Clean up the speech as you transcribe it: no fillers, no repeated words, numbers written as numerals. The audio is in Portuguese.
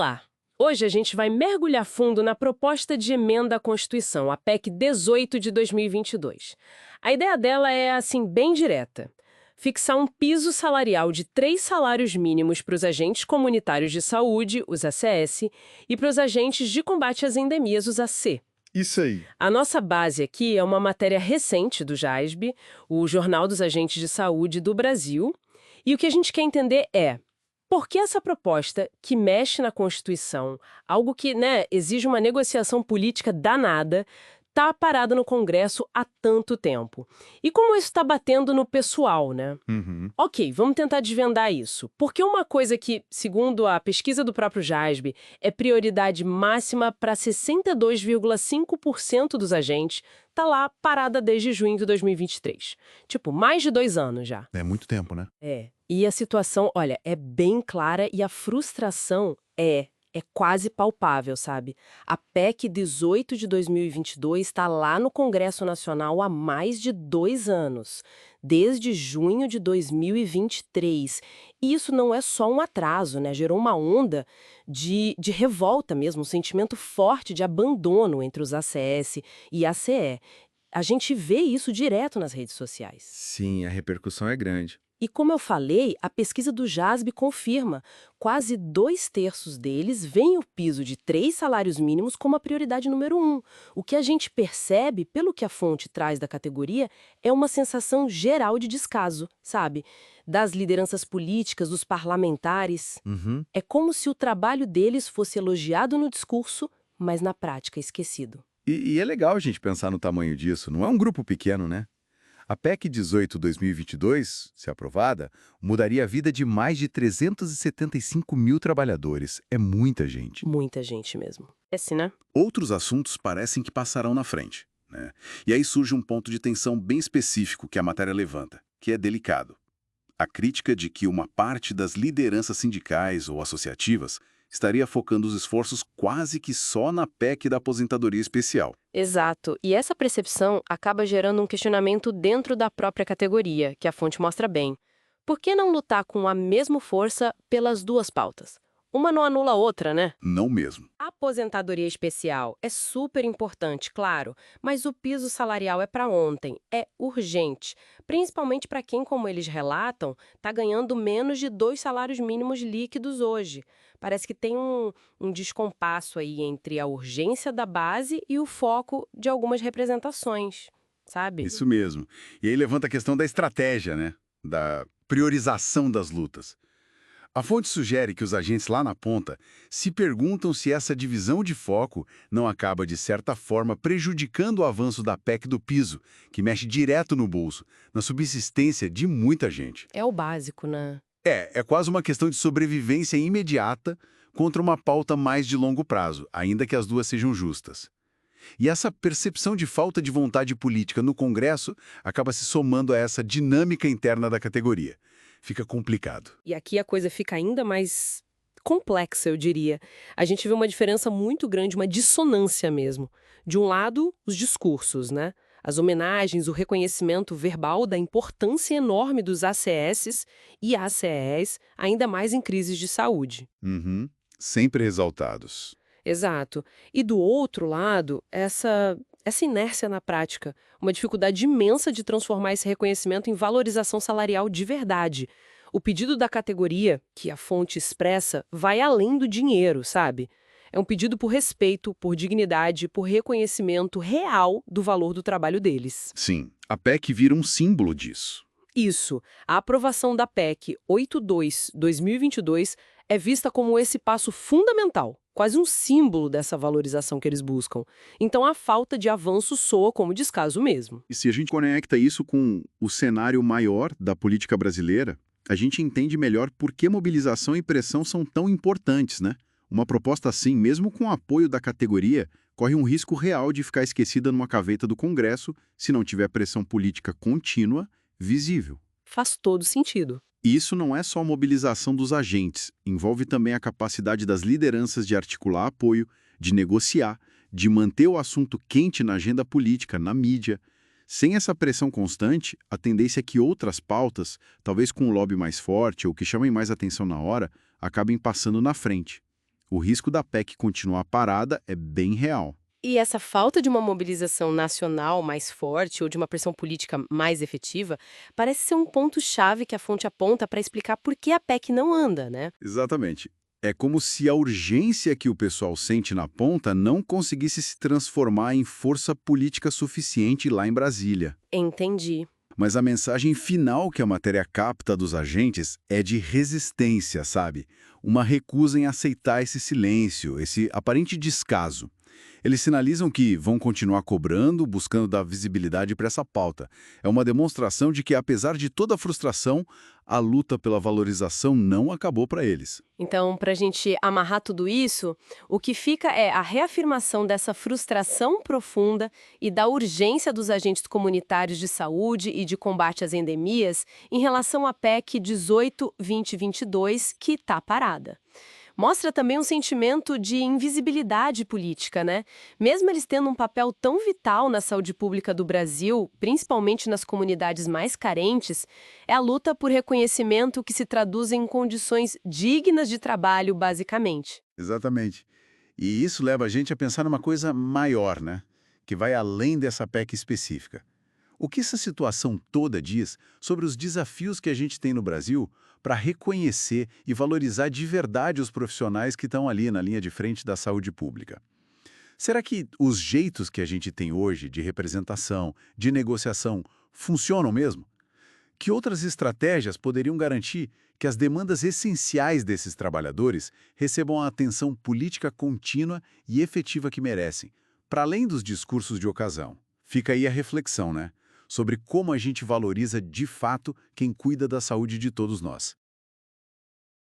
lá! Hoje a gente vai mergulhar fundo na proposta de emenda à Constituição, a PEC 18 de 2022. A ideia dela é, assim, bem direta. Fixar um piso salarial de 3 salários mínimos para os agentes comunitários de saúde, os ACS, e para os agentes de combate às endemias, os AC. Isso aí. A nossa base aqui é uma matéria recente do JASB, o Jornal dos Agentes de Saúde do Brasil, e o que a gente quer entender é: por que essa proposta, que mexe na Constituição, algo que, exige uma negociação política danada, está parada no Congresso há tanto tempo? E como isso está batendo no pessoal, né? Uhum. Ok, vamos tentar desvendar isso. Porque uma coisa que, segundo a pesquisa do próprio JASB, é prioridade máxima para 62,5% dos agentes, está lá parada desde junho de 2023. Tipo, mais de 2 anos já. É muito tempo, né? E a situação, olha, é bem clara e a frustração é quase palpável, sabe? A PEC 18 de 2022 está lá no Congresso Nacional há mais de 2 anos, desde junho de 2023. E isso não é só um atraso, né? Gerou uma onda de revolta mesmo, um sentimento forte de abandono entre os ACS e ACE. A gente vê isso direto nas redes sociais. Sim, a repercussão é grande. E como eu falei, a pesquisa do JASB confirma. Quase 2/3 deles veem o piso de 3 salários mínimos como a prioridade número 1. O que a gente percebe, pelo que a fonte traz da categoria, é uma sensação geral de descaso, sabe? Das lideranças políticas, dos parlamentares. Uhum. É como se o trabalho deles fosse elogiado no discurso, mas na prática esquecido. E é legal a gente pensar no tamanho disso. Não é um grupo pequeno, né? A PEC 18/2022, se aprovada, mudaria a vida de mais de 375 mil trabalhadores. É muita gente. Muita gente mesmo. É assim, né? Outros assuntos parecem que passarão na frente, né? E aí surge um ponto de tensão bem específico que a matéria levanta, que é delicado. A crítica de que uma parte das lideranças sindicais ou associativas estaria focando os esforços quase que só na PEC da aposentadoria especial. Exato. E essa percepção acaba gerando um questionamento dentro da própria categoria, que a fonte mostra bem. Por que não lutar com a mesma força pelas duas pautas? Uma não anula a outra, né? Não mesmo. A aposentadoria especial é super importante, claro, mas o piso salarial é para ontem, é urgente. Principalmente para quem, como eles relatam, está ganhando menos de 2 salários mínimos líquidos hoje. Parece que tem um descompasso aí entre a urgência da base e o foco de algumas representações, sabe? Isso mesmo. E aí levanta a questão da estratégia, né? Da priorização das lutas. A fonte sugere que os agentes lá na ponta se perguntam se essa divisão de foco não acaba, de certa forma, prejudicando o avanço da PEC do piso, que mexe direto no bolso, na subsistência de muita gente. É o básico, né? É quase uma questão de sobrevivência imediata contra uma pauta mais de longo prazo, ainda que as duas sejam justas. E essa percepção de falta de vontade política no Congresso acaba se somando a essa dinâmica interna da categoria. Fica complicado. E aqui a coisa fica ainda mais complexa, eu diria. A gente vê uma diferença muito grande, uma dissonância mesmo. De um lado, os discursos, né? As homenagens, o reconhecimento verbal da importância enorme dos ACS e ACEs, ainda mais em crises de saúde. Uhum. Sempre exaltados. Exato. E do outro lado, essa inércia na prática, uma dificuldade imensa de transformar esse reconhecimento em valorização salarial de verdade. O pedido da categoria, que a fonte expressa, vai além do dinheiro, sabe? É um pedido por respeito, por dignidade, por reconhecimento real do valor do trabalho deles. Sim, a PEC vira um símbolo disso. Isso, a aprovação da PEC 82/2022 é vista como esse passo fundamental, quase um símbolo dessa valorização que eles buscam. Então a falta de avanço soa como descaso mesmo. E se a gente conecta isso com o cenário maior da política brasileira, a gente entende melhor por que mobilização e pressão são tão importantes, né? Uma proposta assim, mesmo com o apoio da categoria, corre um risco real de ficar esquecida numa gaveta do Congresso se não tiver pressão política contínua, visível. Faz todo sentido. E isso não é só a mobilização dos agentes, envolve também a capacidade das lideranças de articular apoio, de negociar, de manter o assunto quente na agenda política, na mídia. Sem essa pressão constante, a tendência é que outras pautas, talvez com um lobby mais forte ou que chamem mais atenção na hora, acabem passando na frente. O risco da PEC continuar parada é bem real. E essa falta de uma mobilização nacional mais forte ou de uma pressão política mais efetiva parece ser um ponto-chave que a fonte aponta para explicar por que a PEC não anda, né? Exatamente. É como se a urgência que o pessoal sente na ponta não conseguisse se transformar em força política suficiente lá em Brasília. Entendi. Mas a mensagem final que a matéria capta dos agentes é de resistência, sabe? Uma recusa em aceitar esse silêncio, esse aparente descaso. Eles sinalizam que vão continuar cobrando, buscando dar visibilidade para essa pauta. É uma demonstração de que, apesar de toda a frustração, a luta pela valorização não acabou para eles. Então, para a gente amarrar tudo isso, o que fica é a reafirmação dessa frustração profunda e da urgência dos agentes comunitários de saúde e de combate às endemias em relação à PEC 18-2022, que está parada. Mostra também um sentimento de invisibilidade política, né? Mesmo eles tendo um papel tão vital na saúde pública do Brasil, principalmente nas comunidades mais carentes, é a luta por reconhecimento que se traduz em condições dignas de trabalho, basicamente. Exatamente. E isso leva a gente a pensar numa coisa maior, né? Que vai além dessa PEC específica. O que essa situação toda diz sobre os desafios que a gente tem no Brasil para reconhecer e valorizar de verdade os profissionais que estão ali na linha de frente da saúde pública? Será que os jeitos que a gente tem hoje de representação, de negociação, funcionam mesmo? Que outras estratégias poderiam garantir que as demandas essenciais desses trabalhadores recebam a atenção política contínua e efetiva que merecem, para além dos discursos de ocasião? Fica aí a reflexão, né? Sobre como a gente valoriza de fato quem cuida da saúde de todos nós.